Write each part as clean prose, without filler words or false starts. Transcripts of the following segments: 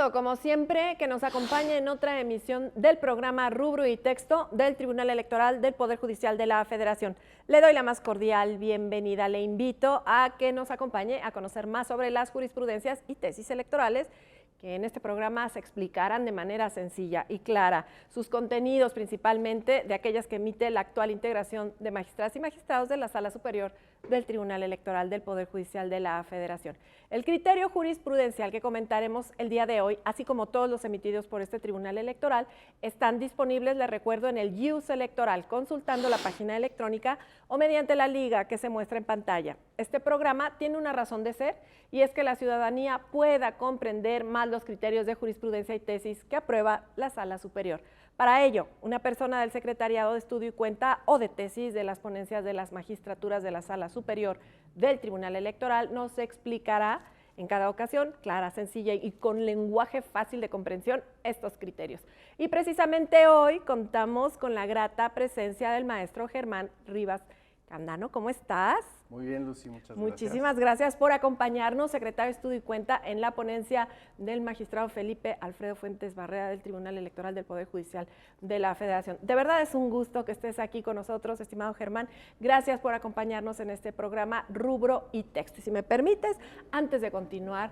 gusto, como siempre, que nos acompañe en otra emisión del programa Rubro y Texto del Tribunal Electoral del Poder Judicial de la Federación. Le doy la más cordial bienvenida. Le invito a que nos acompañe a conocer más sobre las jurisprudencias y tesis electorales que en este programa se explicarán de manera sencilla y clara. Sus contenidos, principalmente de aquellas que emite la actual integración de magistradas y magistrados de la Sala Superior del Tribunal Electoral del Poder Judicial de la Federación. El criterio jurisprudencial que comentaremos el día de hoy, así como todos los emitidos por este Tribunal Electoral, están disponibles, les recuerdo, en el IUS Electoral, consultando la página electrónica o mediante la liga que se muestra en pantalla. Este programa tiene una razón de ser y es que la ciudadanía pueda comprender más los criterios de jurisprudencia y tesis que aprueba la Sala Superior. Para ello, una persona del Secretariado de Estudio y Cuenta o de tesis de las ponencias de las magistraturas de la Sala Superior del Tribunal Electoral nos explicará en cada ocasión, clara, sencilla y con lenguaje fácil de comprensión, estos criterios. Y precisamente hoy contamos con la grata presencia del maestro Germán Rivas Candano. ¿Cómo estás? Muy bien, Lucy, muchas gracias. Muchísimas gracias por acompañarnos, secretario de Estudio y Cuenta, en la ponencia del magistrado Felipe Alfredo Fuentes Barrera del Tribunal Electoral del Poder Judicial de la Federación. De verdad es un gusto que estés aquí con nosotros, estimado Germán. Gracias por acompañarnos en este programa Rubro y Texto. Y si me permites, antes de continuar,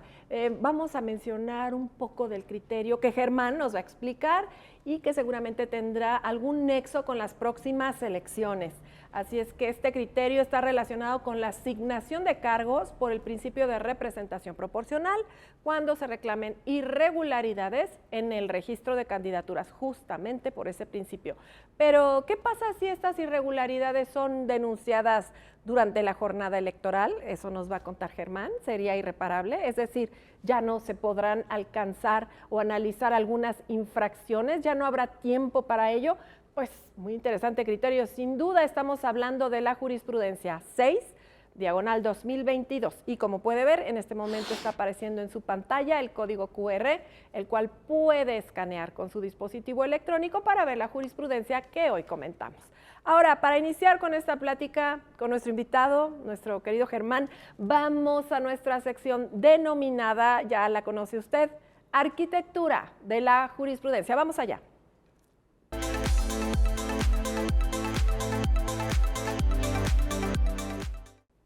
vamos a mencionar un poco del criterio que Germán nos va a explicar y que seguramente tendrá algún nexo con las próximas elecciones. Así es que este criterio está relacionado con la asignación de cargos por el principio de representación proporcional cuando se reclamen irregularidades en el registro de candidaturas, justamente por ese principio. Pero, ¿qué pasa si estas irregularidades son denunciadas durante la jornada electoral? Eso nos va a contar Germán. ¿Sería irreparable? Es decir, ya no se podrán alcanzar o analizar algunas infracciones, ya no habrá tiempo para ello. Pues muy interesante criterio. Sin duda estamos hablando de la jurisprudencia 6/2022 y como puede ver en este momento está apareciendo en su pantalla el código QR, el cual puede escanear con su dispositivo electrónico para ver la jurisprudencia que hoy comentamos. Ahora, para iniciar con esta plática con nuestro invitado, nuestro querido Germán, vamos a nuestra sección denominada, ya la conoce usted, Arquitectura de la Jurisprudencia. Vamos allá.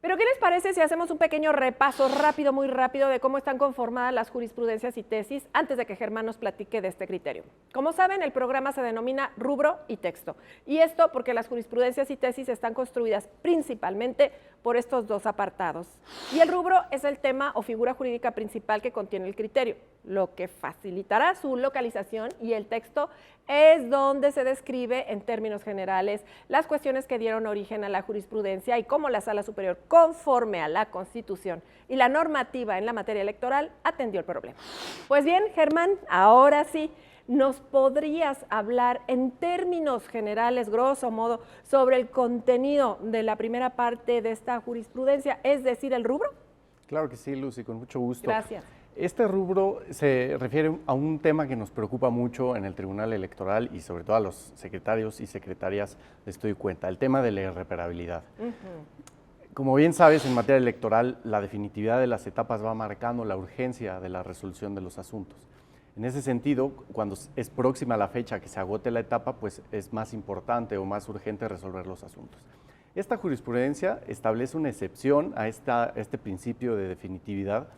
Pero ¿qué les parece si hacemos un pequeño repaso rápido, muy rápido, de cómo están conformadas las jurisprudencias y tesis antes de que Germán nos platique de este criterio? Como saben, el programa se denomina Rubro y Texto. Y esto porque las jurisprudencias y tesis están construidas principalmente por estos dos apartados. Y el rubro es el tema o figura jurídica principal que contiene el criterio, lo que facilitará su localización, y el texto es donde se describe en términos generales las cuestiones que dieron origen a la jurisprudencia y cómo la Sala Superior, conforme a la Constitución y la normativa en la materia electoral, atendió el problema. Pues bien, Germán, ahora sí, ¿nos podrías hablar en términos generales, grosso modo, sobre el contenido de la primera parte de esta jurisprudencia, es decir, el rubro? Claro que sí, Lucy, con mucho gusto. Gracias. Este rubro se refiere a un tema que nos preocupa mucho en el Tribunal Electoral y sobre todo a los secretarios y secretarias de Estudio y Cuenta, el tema de la irreparabilidad. Como bien sabes, en materia electoral, la definitividad de las etapas va marcando la urgencia de la resolución de los asuntos. En ese sentido, cuando es próxima la fecha que se agote la etapa, pues es más importante o más urgente resolver los asuntos. Esta jurisprudencia establece una excepción a este principio de definitividad,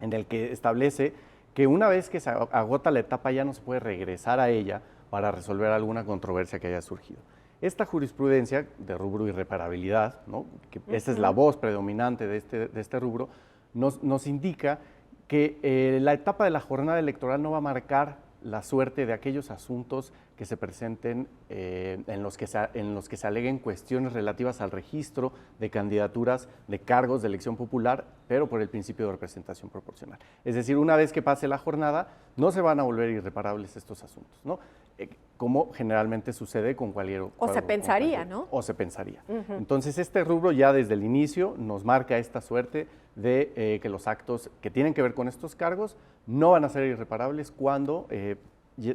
en el que establece que una vez que se agota la etapa ya no se puede regresar a ella para resolver alguna controversia que haya surgido. Esta jurisprudencia de rubro irreparabilidad, ¿no?, que esta es la voz predominante de este rubro, nos indica que la etapa de la jornada electoral no va a marcar la suerte de aquellos asuntos que se presenten en los que se aleguen cuestiones relativas al registro de candidaturas de cargos de elección popular, pero por el principio de representación proporcional. Es decir, una vez que pase la jornada, no se van a volver irreparables estos asuntos, ¿no? Como generalmente sucede con cualquier... O se pensaría, ¿no? O se pensaría. Entonces, este rubro ya desde el inicio nos marca esta suerte de que los actos que tienen que ver con estos cargos no van a ser irreparables cuando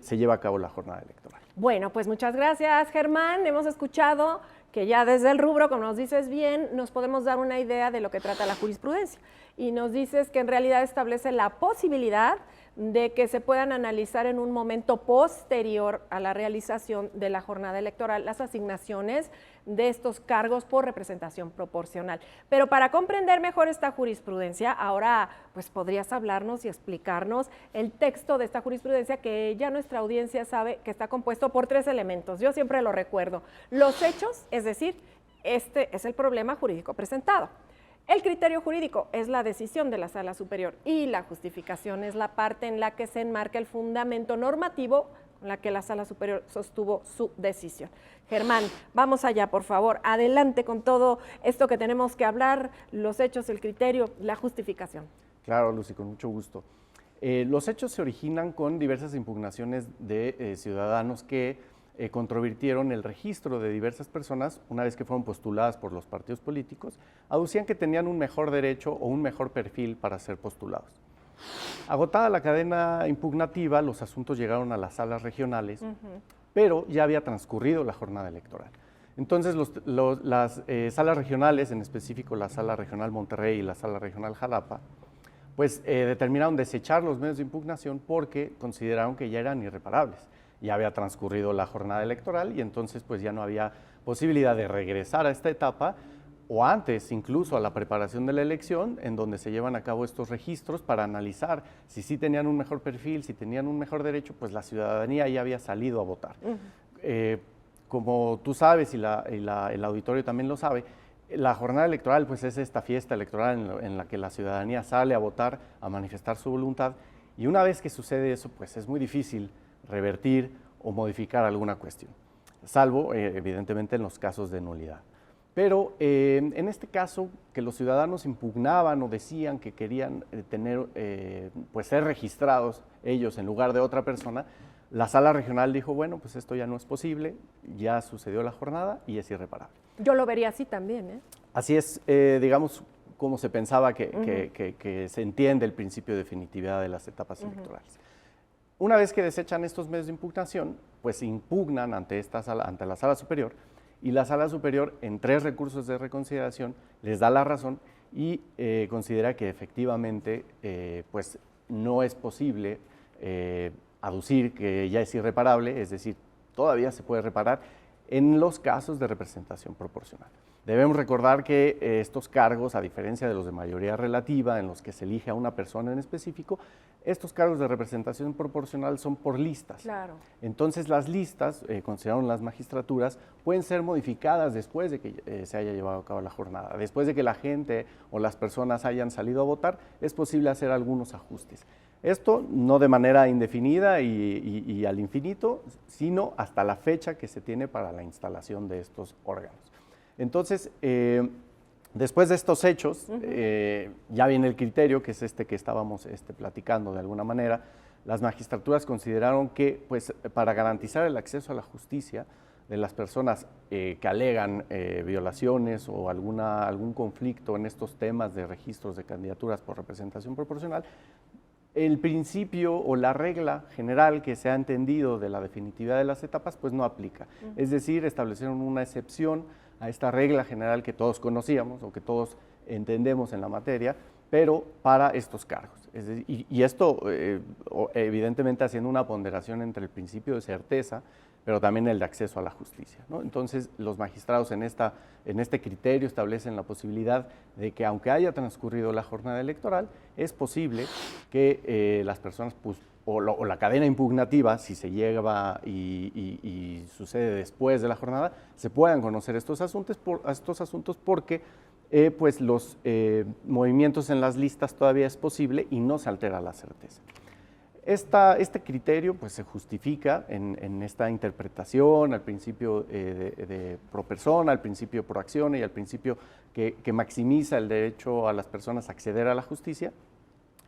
se lleva a cabo la jornada electoral. Bueno, pues muchas gracias, Germán. Hemos escuchado que ya desde el rubro, como nos dices bien, nos podemos dar una idea de lo que trata la jurisprudencia. Y nos dices que en realidad establece la posibilidad de que se puedan analizar en un momento posterior a la realización de la jornada electoral las asignaciones de estos cargos por representación proporcional. Pero para comprender mejor esta jurisprudencia, ahora pues podrías hablarnos y explicarnos el texto de esta jurisprudencia, que ya nuestra audiencia sabe que está compuesto por 3 elementos. Yo siempre lo recuerdo: los hechos, es decir, este es el problema jurídico presentado. El criterio jurídico es la decisión de la Sala Superior y la justificación es la parte en la que se enmarca el fundamento normativo con la que la Sala Superior sostuvo su decisión. Germán, vamos allá, por favor. Adelante con todo esto que tenemos que hablar, los hechos, el criterio, la justificación. Claro, Lucy, con mucho gusto. Los hechos se originan con diversas impugnaciones de ciudadanos que controvirtieron el registro de diversas personas una vez que fueron postuladas por los partidos políticos, aducían que tenían un mejor derecho o un mejor perfil para ser postulados. Agotada la cadena impugnativa, los asuntos llegaron a las salas regionales, pero ya había transcurrido la jornada electoral. Entonces las salas regionales, en específico la Sala Regional Monterrey y la Sala Regional Jalapa, pues determinaron desechar los medios de impugnación porque consideraron que ya eran irreparables. Ya había transcurrido la jornada electoral y entonces pues ya no había posibilidad de regresar a esta etapa o antes incluso a la preparación de la elección, en donde se llevan a cabo estos registros para analizar si sí tenían un mejor perfil, si tenían un mejor derecho, pues la ciudadanía ya había salido a votar. Como tú sabes y el auditorio también lo sabe, la jornada electoral pues es esta fiesta electoral en la que la ciudadanía sale a votar, a manifestar su voluntad, y una vez que sucede eso pues es muy difícil revertir o modificar alguna cuestión, salvo evidentemente en los casos de nulidad. Pero en este caso, que los ciudadanos impugnaban o decían que querían pues ser registrados ellos en lugar de otra persona, la Sala Regional dijo, bueno, pues esto ya no es posible, ya sucedió la jornada y es irreparable. Yo lo vería así también, ¿eh? Así es, digamos, como se pensaba que se entiende el principio de definitividad de las etapas electorales. Una vez que desechan estos medios de impugnación, pues impugnan ante la Sala Superior, y la Sala Superior, en 3 recursos de reconsideración, les da la razón y considera que efectivamente pues no es posible aducir que ya es irreparable, es decir, todavía se puede reparar en los casos de representación proporcional. Debemos recordar que estos cargos, a diferencia de los de mayoría relativa, en los que se elige a una persona en específico, estos cargos de representación proporcional son por listas. Claro. Entonces las listas, consideraron las magistraturas, pueden ser modificadas después de que se haya llevado a cabo la jornada. Después de que la gente o las personas hayan salido a votar, es posible hacer algunos ajustes. Esto no de manera indefinida y al infinito, sino hasta la fecha que se tiene para la instalación de estos órganos. Entonces, después de estos hechos, ya viene el criterio, que es este que estábamos platicando de alguna manera. Las magistraturas consideraron que, pues, para garantizar el acceso a la justicia de las personas que alegan violaciones o algún conflicto en estos temas de registros de candidaturas por representación proporcional, el principio o la regla general que se ha entendido de la definitividad de las etapas, pues no aplica. Es decir, establecieron una excepción a esta regla general que todos conocíamos o que todos entendemos en la materia, pero para estos cargos. Es decir, y esto evidentemente haciendo una ponderación entre el principio de certeza, pero también el de acceso a la justicia, ¿no? Entonces, los magistrados en este criterio establecen la posibilidad de que, aunque haya transcurrido la jornada electoral, es posible que las personas, pues, o la cadena impugnativa, si se lleva y sucede después de la jornada, se puedan conocer estos asuntos porque pues los movimientos en las listas todavía es posible y no se altera la certeza. Este criterio pues, se justifica en esta interpretación al principio de pro persona, al principio pro acción y al principio que maximiza el derecho a las personas a acceder a la justicia,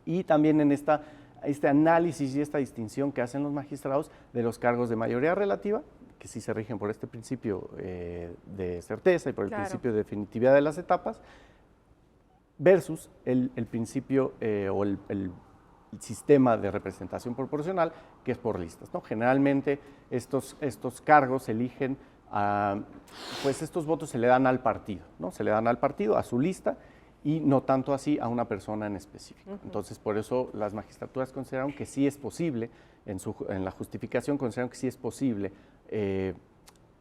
y también en este análisis y esta distinción que hacen los magistrados de los cargos de mayoría relativa, que sí se rigen por este principio de certeza y por el principio de definitividad de las etapas, versus el principio o el sistema de representación proporcional, que es por listas, ¿no? Generalmente estos cargos se eligen, pues estos votos se le dan al partido, ¿no? Se le dan al partido, a su lista, y no tanto así a una persona en específico. Entonces, por eso las magistraturas consideraron que sí es posible, en la justificación consideraron que sí es posible,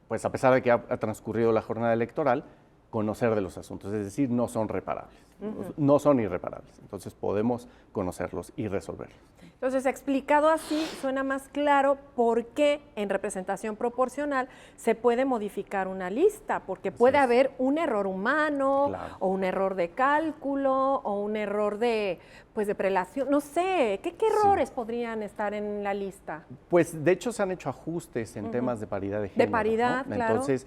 pues a pesar de que ha transcurrido la jornada electoral, conocer de los asuntos, es decir, no son reparables, no son irreparables, entonces podemos conocerlos y resolverlos. Entonces, explicado así, suena más claro por qué en representación proporcional se puede modificar una lista, porque puede haber un error humano, claro, o un error de cálculo, o un error de prelación, no sé, ¿qué errores podrían estar en la lista? Pues, de hecho, se han hecho ajustes en temas de paridad de género. De paridad, ¿no? claro. Entonces,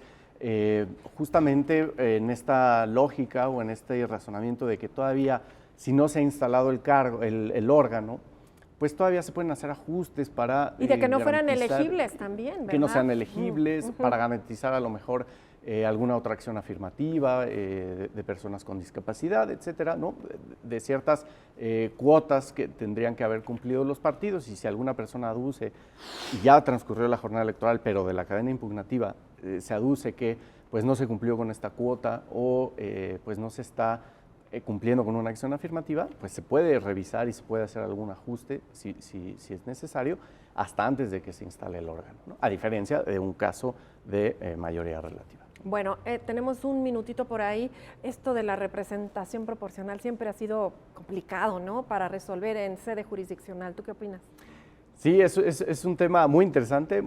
justamente en esta lógica o en este razonamiento de que todavía, si no se ha instalado el cargo, el órgano, pues todavía se pueden hacer ajustes para... Y de que no fueran elegibles también, ¿verdad? Que no sean elegibles, para garantizar a lo mejor alguna otra acción afirmativa de personas con discapacidad, etcétera, ¿no? De ciertas cuotas que tendrían que haber cumplido los partidos, y si alguna persona aduce, y ya transcurrió la jornada electoral, pero de la cadena impugnativa se aduce que pues no se cumplió con esta cuota o pues no se está cumpliendo con una acción afirmativa, pues se puede revisar y se puede hacer algún ajuste si es necesario, hasta antes de que se instale el órgano, ¿no? A diferencia de un caso de mayoría relativa. Bueno, tenemos un minutito por ahí. Esto de la representación proporcional siempre ha sido complicado, ¿no?, para resolver en sede jurisdiccional. ¿Tú qué opinas? Sí, es un tema muy interesante,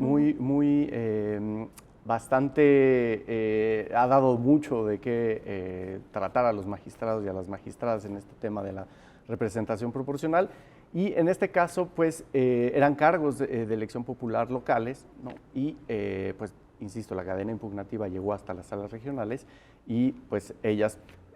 bastante, ha dado mucho de qué tratar a los magistrados y a las magistradas en este tema de la representación proporcional, y en este caso pues eran cargos de elección popular locales, ¿no? Y pues insisto, la cadena impugnativa llegó hasta las salas regionales y pues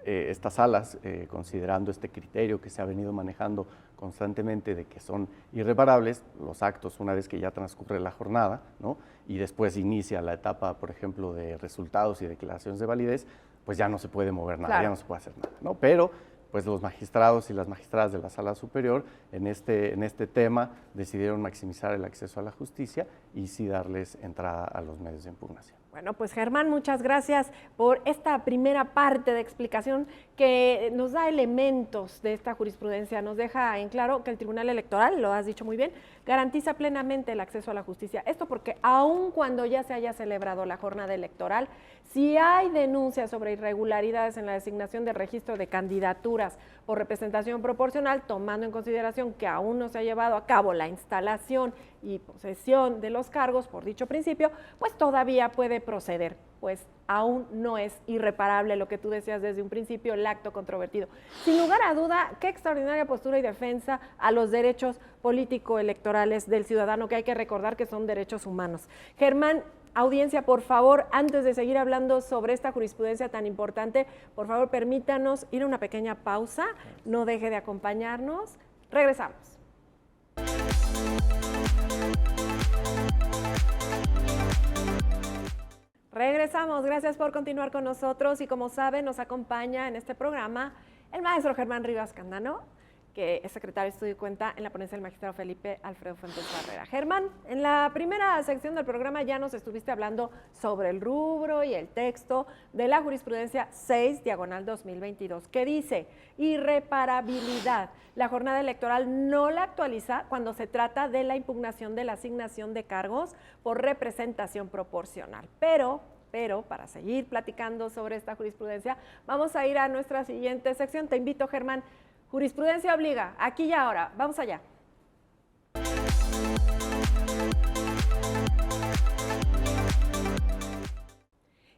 estas salas, considerando este criterio que se ha venido manejando constantemente de que son irreparables los actos una vez que ya transcurre la jornada, ¿no? Y después inicia la etapa, por ejemplo, de resultados y declaraciones de validez, pues ya no se puede mover nada, claro, ya no se puede hacer nada, ¿no? Pero pues los magistrados y las magistradas de la Sala Superior en este tema decidieron maximizar el acceso a la justicia y sí darles entrada a los medios de impugnación. Bueno, pues Germán, muchas gracias por esta primera parte de explicación que nos da elementos de esta jurisprudencia, nos deja en claro que el Tribunal Electoral, lo has dicho muy bien, garantiza plenamente el acceso a la justicia. Esto porque aun cuando ya se haya celebrado la jornada electoral, si hay denuncias sobre irregularidades en la designación del registro de candidaturas por representación proporcional, tomando en consideración que aún no se ha llevado a cabo la instalación y posesión de los cargos por dicho principio, pues todavía puede proceder, pues aún no es irreparable lo que tú decías desde un principio, el acto controvertido. Sin lugar a duda, qué extraordinaria postura y defensa a los derechos político-electorales del ciudadano, que hay que recordar que son derechos humanos. Germán, audiencia, por favor, antes de seguir hablando sobre esta jurisprudencia tan importante, por favor permítanos ir a una pequeña pausa, no deje de acompañarnos, regresamos. Regresamos, gracias por continuar con nosotros y como saben nos acompaña en este programa el maestro Germán Rivas Candano, que es secretario de Estudio y Cuenta en la ponencia del magistrado Felipe Alfredo Fuentes Barrera. Germán, en la primera sección del programa ya nos estuviste hablando sobre el rubro y el texto de la jurisprudencia 6/2022, que dice irreparabilidad. La jornada electoral no la actualiza cuando se trata de la impugnación de la asignación de cargos por representación proporcional. Pero para seguir platicando sobre esta jurisprudencia, vamos a ir a nuestra siguiente sección. Te invito, Germán. Jurisprudencia obliga, aquí y ahora, vamos allá.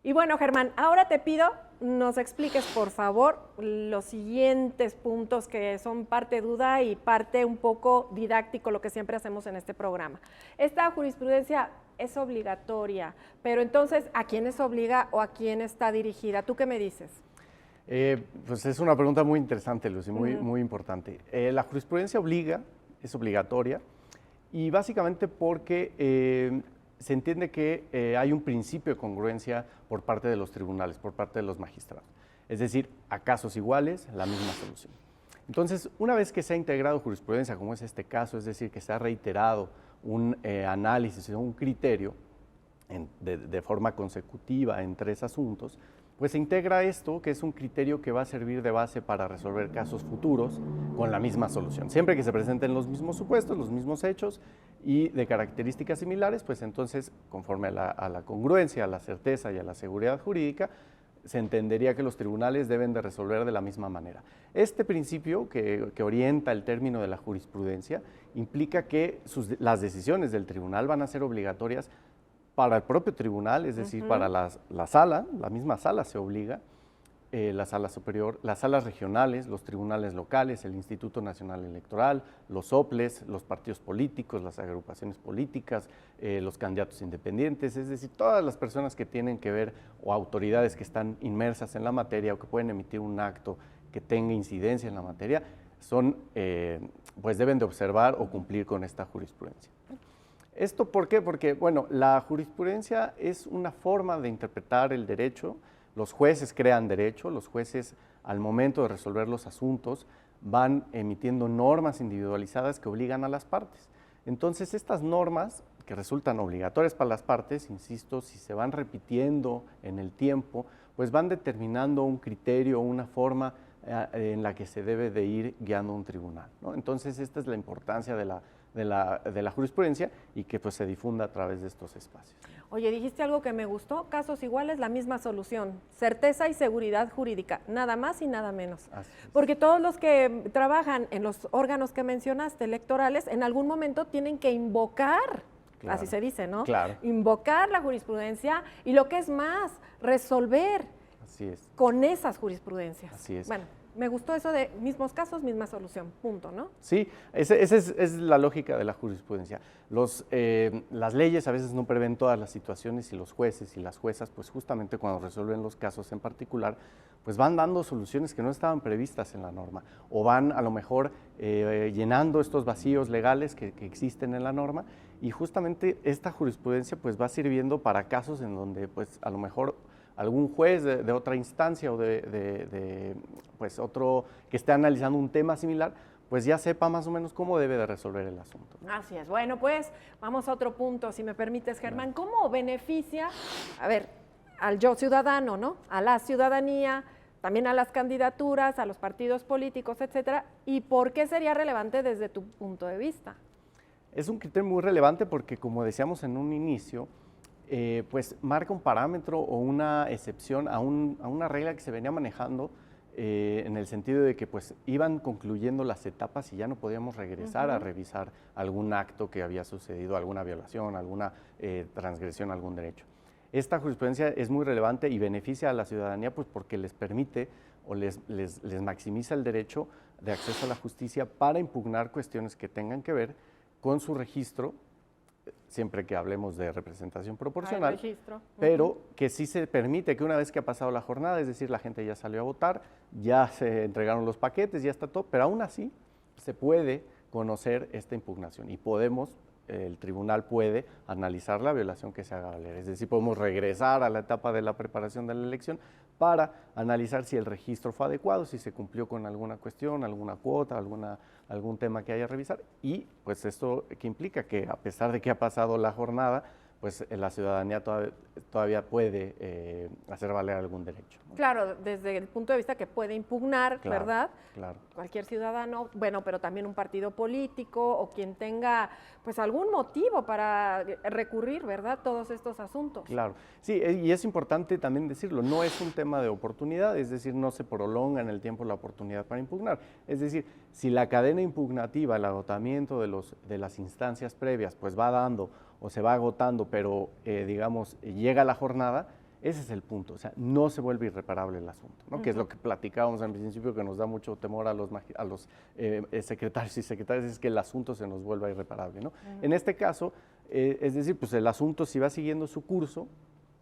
Y bueno, Germán, ahora te pido nos expliques, por favor, los siguientes puntos que son parte duda y parte un poco didáctico, lo que siempre hacemos en este programa. Esta jurisprudencia es obligatoria, pero entonces, ¿a quiénes obliga o a quién está dirigida? ¿Tú qué me dices? Pues es una pregunta muy interesante, Lucy, muy importante. La jurisprudencia obliga, es obligatoria, y básicamente porque se entiende que hay un principio de congruencia por parte de los tribunales, por parte de los magistrados. Es decir, a casos iguales, la misma solución. Entonces, una vez que se ha integrado jurisprudencia, como es este caso, es decir, que se ha reiterado un análisis, un criterio de forma consecutiva en tres asuntos, pues se integra esto, que es un criterio que va a servir de base para resolver casos futuros con la misma solución. Siempre que se presenten los mismos supuestos, los mismos hechos y de características similares, pues entonces, conforme a la congruencia, a la certeza y a la seguridad jurídica, se entendería que los tribunales deben de resolver de la misma manera. Este principio que orienta el término de la jurisprudencia implica que las decisiones del tribunal van a ser obligatorias para el propio tribunal, es decir, para la sala, la misma sala se obliga, la sala superior, las salas regionales, los tribunales locales, el Instituto Nacional Electoral, los OPLES, los partidos políticos, las agrupaciones políticas, los candidatos independientes, es decir, todas las personas que tienen que ver o autoridades que están inmersas en la materia o que pueden emitir un acto que tenga incidencia en la materia, pues deben de observar o cumplir con esta jurisprudencia. ¿Esto por qué? Porque, bueno, la jurisprudencia es una forma de interpretar el derecho. Los jueces crean derecho, los jueces al momento de resolver los asuntos van emitiendo normas individualizadas que obligan a las partes. Entonces, estas normas que resultan obligatorias para las partes, insisto, si se van repitiendo en el tiempo, pues van determinando un criterio, una forma en la que se debe de ir guiando un tribunal, ¿no? Entonces, esta es la importancia de la jurisprudencia y que pues se difunda a través de estos espacios. Oye, dijiste algo que me gustó, casos iguales, la misma solución, certeza y seguridad jurídica, nada más y nada menos. Porque todos los que trabajan en los órganos que mencionaste, electorales, en algún momento tienen que invocar, claro, así se dice, ¿no? Claro. Invocar la jurisprudencia y lo que es más, resolver con esas jurisprudencias. Así es. Bueno, me gustó eso de mismos casos, misma solución, punto, ¿no? Sí, esa es la lógica de la jurisprudencia. Las leyes a veces no prevén todas las situaciones y los jueces y las juezas, pues justamente cuando resuelven los casos en particular, pues van dando soluciones que no estaban previstas en la norma o van a lo mejor llenando estos vacíos legales que existen en la norma y justamente esta jurisprudencia pues va sirviendo para casos en donde pues a lo mejor algún juez de otra instancia o pues otro que esté analizando un tema similar, pues ya sepa más o menos cómo debe de resolver el asunto, ¿no? Así es. Bueno, pues vamos a otro punto, si me permites, Germán. ¿Cómo beneficia, a ver, al yo ciudadano, ¿no? A la ciudadanía, también a las candidaturas, a los partidos políticos, etcétera? ¿Y por qué sería relevante desde tu punto de vista? Es un criterio muy relevante porque, como decíamos en un inicio, pues marca un parámetro o una excepción a una regla que se venía manejando en el sentido de que pues iban concluyendo las etapas y ya no podíamos regresar a revisar algún acto que había sucedido, alguna violación, alguna transgresión a algún derecho. Esta jurisprudencia es muy relevante y beneficia a la ciudadanía pues porque les permite o les maximiza el derecho de acceso a la justicia para impugnar cuestiones que tengan que ver con su registro, siempre que hablemos de representación proporcional, pero que sí se permite que una vez que ha pasado la jornada, es decir, la gente ya salió a votar, ya se entregaron los paquetes, ya está todo, pero aún así se puede conocer esta impugnación y el tribunal puede analizar la violación que se haga valer, es decir, podemos regresar a la etapa de la preparación de la elección para analizar si el registro fue adecuado, si se cumplió con alguna cuestión, alguna cuota, algún tema que haya que revisar y pues esto que implica que a pesar de que ha pasado la jornada, pues la ciudadanía todavía puede hacer valer algún derecho, ¿no? Claro, desde el punto de vista que puede impugnar, claro, ¿verdad? Claro. Cualquier ciudadano, bueno, pero también un partido político o quien tenga pues algún motivo para recurrir, ¿verdad? Todos estos asuntos. Claro, sí, y es importante también decirlo, no es un tema de oportunidad, es decir, no se prolonga en el tiempo la oportunidad para impugnar. Es decir, si la cadena impugnativa, el agotamiento de las instancias previas, pues va dando o se va agotando, pero digamos, llega la jornada, ese es el punto, o sea, no se vuelve irreparable el asunto, ¿no? Que es lo que platicábamos al principio, que nos da mucho temor a los secretarios y secretarias, es que el asunto se nos vuelva irreparable, ¿no? En este caso, es decir, pues el asunto si va siguiendo su curso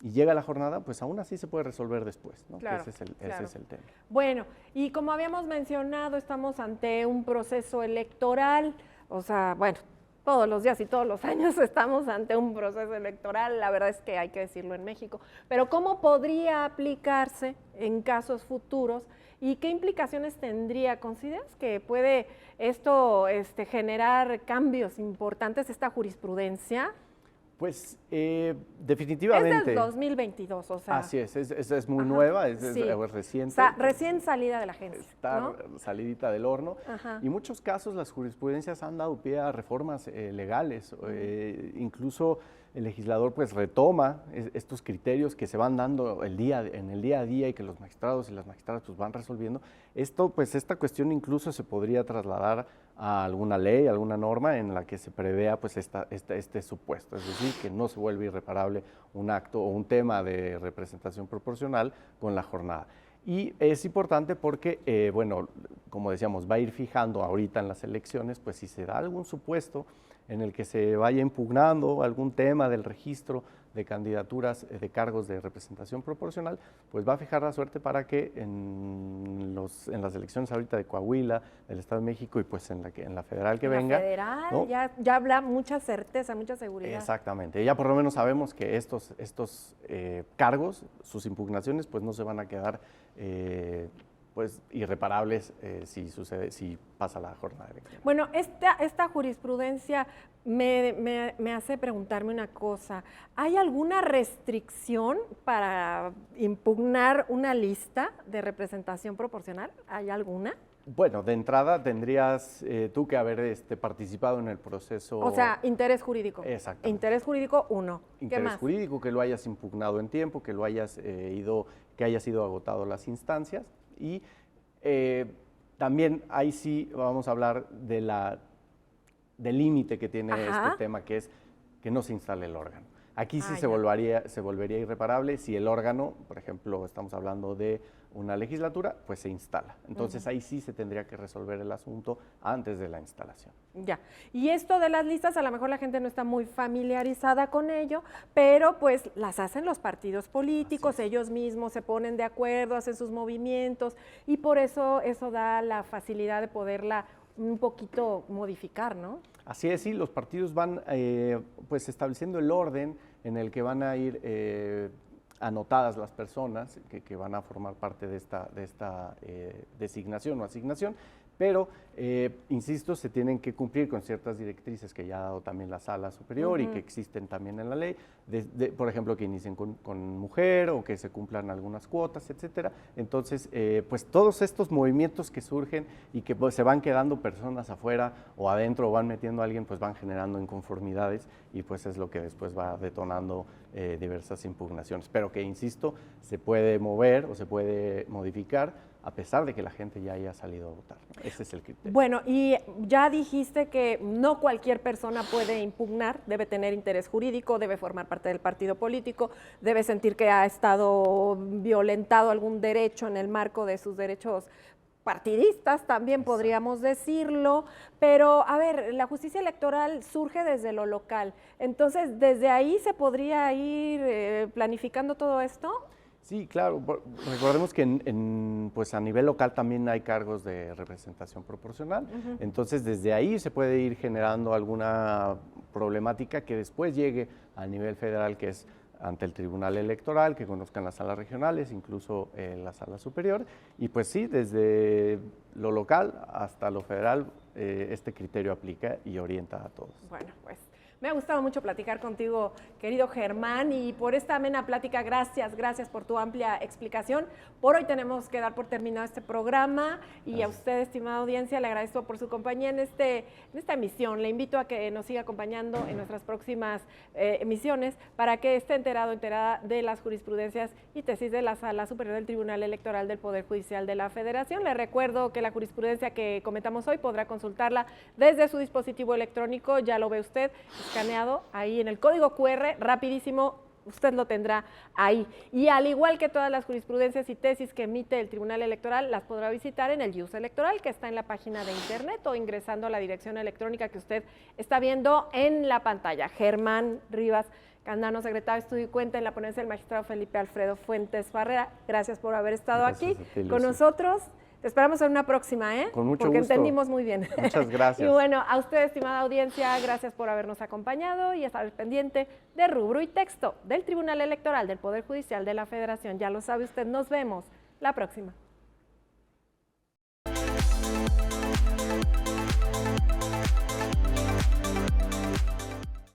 y llega la jornada, pues aún así se puede resolver después, ¿no? Claro, ese es el tema. Bueno, y como habíamos mencionado, estamos ante un proceso electoral, o sea, bueno, todos los días y todos los años estamos ante un proceso electoral, la verdad es que hay que decirlo en México, pero ¿cómo podría aplicarse en casos futuros y qué implicaciones tendría? ¿Consideras que puede esto generar cambios importantes, esta jurisprudencia? Pues definitivamente. Es del 2022, o sea. Así es muy nueva, es reciente. O sea, recién salida de la agencia. Está ¿no? salidita del horno. Ajá. Y en muchos casos las jurisprudencias han dado pie a reformas legales. Incluso el legislador pues retoma estos criterios que se van dando en el día a día y que los magistrados y las magistradas pues van resolviendo. Esta cuestión incluso se podría trasladar a alguna ley, alguna norma en la que se prevea pues este supuesto, es decir, que no se vuelve irreparable un acto o un tema de representación proporcional con la jornada. Y es importante porque, bueno, como decíamos, va a ir fijando ahorita en las elecciones, pues si se da algún supuesto en el que se vaya impugnando algún tema del registro de candidaturas de cargos de representación proporcional, pues va a fijar la suerte para que en las elecciones ahorita de Coahuila, del Estado de México y pues en la federal que venga. La federal, ¿no? ya habla mucha certeza, mucha seguridad. Exactamente, ya por lo menos sabemos que estos cargos, sus impugnaciones, pues no se van a quedar pues irreparables si pasa la jornada electoral. Bueno, esta jurisprudencia me hace preguntarme una cosa. ¿Hay alguna restricción para impugnar una lista de representación proporcional? ¿Hay alguna? Bueno, de entrada tendrías tú que haber participado en el proceso. O sea, interés jurídico. Exacto. Interés jurídico, 1. ¿Qué Interés más? jurídico, que lo hayas impugnado en tiempo, que lo hayas que hayas ido agotado las instancias. Y también ahí sí vamos a hablar del límite que tiene este tema, que es que no se instale el órgano. Aquí sí se volvería irreparable si el órgano, por ejemplo, estamos hablando de una legislatura, pues se instala. Entonces ahí sí se tendría que resolver el asunto antes de la instalación. Ya. Y esto de las listas, a lo mejor la gente no está muy familiarizada con ello, pero pues las hacen los partidos políticos, ellos mismos se ponen de acuerdo, hacen sus movimientos y por eso da la facilidad de poderla un poquito modificar, ¿no? Así es, sí, los partidos van pues estableciendo el orden en el que van a ir anotadas las personas que van a formar parte de esta designación o asignación, pero, insisto, se tienen que cumplir con ciertas directrices que ya ha dado también la Sala Superior y que existen también en la ley, por ejemplo, que inicien con mujer o que se cumplan algunas cuotas, etcétera. Entonces, pues todos estos movimientos que surgen y que pues, se van quedando personas afuera o adentro o van metiendo a alguien, pues van generando inconformidades y pues es lo que después va detonando diversas impugnaciones. Pero que, insisto, se puede mover o se puede modificar a pesar de que la gente ya haya salido a votar. Ese es el criterio. Bueno, y ya dijiste que no cualquier persona puede impugnar, debe tener interés jurídico, debe formar parte del partido político, debe sentir que ha estado violentado algún derecho en el marco de sus derechos partidistas, también podríamos decirlo, pero a ver, la justicia electoral surge desde lo local, entonces, ¿desde ahí se podría ir planificando todo esto? Sí, claro. Recordemos que pues a nivel local también hay cargos de representación proporcional. Entonces, desde ahí se puede ir generando alguna problemática que después llegue a nivel federal, que es ante el Tribunal Electoral, que conozcan las salas regionales, incluso la Sala Superior. Y pues sí, desde lo local hasta lo federal, este criterio aplica y orienta a todos. Bueno, pues me ha gustado mucho platicar contigo, querido Germán, y por esta amena plática, gracias por tu amplia explicación. Por hoy tenemos que dar por terminado este programa y a usted, estimada audiencia, le agradezco por su compañía en esta emisión. Le invito a que nos siga acompañando en nuestras próximas emisiones para que esté enterada de las jurisprudencias y tesis de la Sala Superior del Tribunal Electoral del Poder Judicial de la Federación. Le recuerdo que la jurisprudencia que comentamos hoy podrá consultarla desde su dispositivo electrónico, ya lo ve usted, escaneado ahí en el código QR, rapidísimo, usted lo tendrá ahí. Y al igual que todas las jurisprudencias y tesis que emite el Tribunal Electoral, las podrá visitar en el IUS Electoral, que está en la página de internet o ingresando a la dirección electrónica que usted está viendo en la pantalla. Germán Rivas Candano, secretario de Estudio y Cuenta en la ponencia del magistrado Felipe Alfredo Fuentes Barrera. Gracias por haber estado aquí con nosotros. Te esperamos en una próxima, ¿eh? Con mucho Porque gusto. Entendimos muy bien. Muchas gracias. Y bueno, a usted, estimada audiencia, gracias por habernos acompañado y estar pendiente de Rubro y Texto del Tribunal Electoral del Poder Judicial de la Federación. Ya lo sabe usted, nos vemos la próxima.